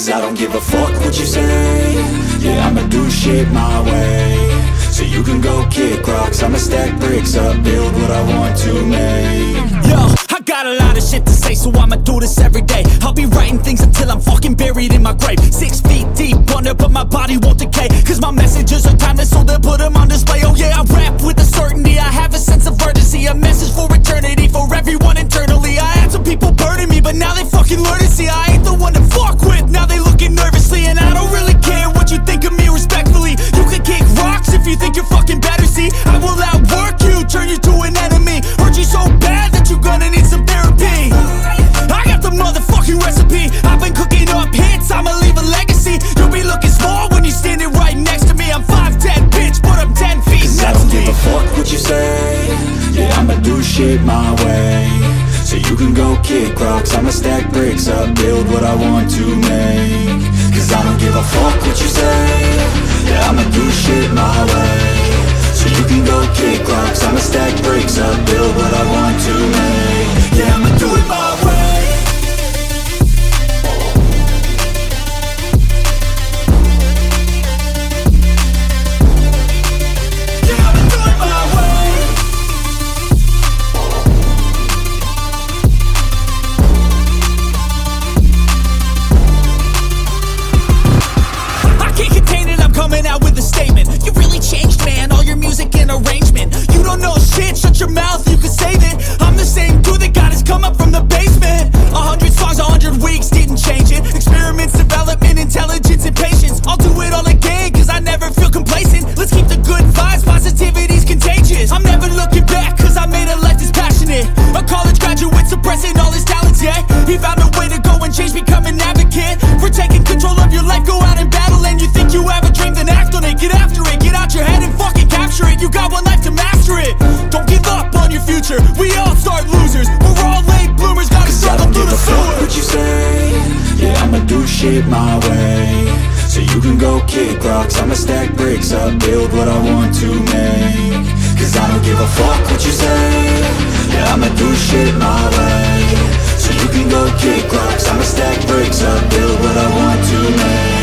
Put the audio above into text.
Cause I don't give a fuck what you say. Yeah, I'ma do shit my way. So you can go kick rocks, I'ma stack bricks up, build what I want to make. Yo, I got a lot of shit to say, so I'ma do this every day. I'll be writing things until I'm fucking buried in my grave. 6 feet deep under, but my body won't decay. Cause my messages are timeless, so they'll put them on display. Oh yeah, I rap with a certainty, I have a sense of urgency. A message for eternity, for everyone internally. I had some people burning me, but now they fucking learn to see I ain't the one to fuck with, now they looking nervously. And I don't really care what you think of me, respectfully. You can kick rocks if you think you're fucking better, see. I will outwork you, turn you to an enemy. Hurt you so bad that you're gonna need some therapy. I got the motherfucking recipe, I've been cooking up hits, I'ma leave a legacy. You'll be looking small when you're standing right next to me. I'm 5'10", bitch, but I'm 10 feet next to me. Cause I don't give a fuck what you say. Yeah, I'ma do shit my way. So you can go kick rocks, I'ma stack bricks up, build what I want to make. Cause I don't give a fuck what you say. Yeah, I'ma do shit my way. So you can go kick rocks, I'ma stack bricks up, build what I want to make. Yeah, I'ma do it my way. Shut your mouth, you can save it. I'm the same dude that got his come up from the basement. 100 songs, 100 weeks, didn't change it. Experiments, development, intelligence, and patience. I'll do it all again, cause I never feel complacent. Let's keep the good vibes, positivity's contagious. I'm never looking back, cause I made a life that's passionate. A college graduate suppressing all his talents, yeah. He found a way to go and change, become an advocate. For taking control of your life, go out and battle. And you think you have a dream, then act on it. Get after it, get out your head and fucking capture it. You got one life to master it. Don't give up on your future, we all start losers. We're all late bloomers, gotta struggle through the sewer. What you say? Yeah, I'ma do shit my way. So you can go kick rocks, I'ma stack bricks up, build what I want to make. Cause I don't give a fuck what you say. Yeah, I'ma do shit my way. So you can go kick rocks, I'ma stack bricks up, build what I want to make.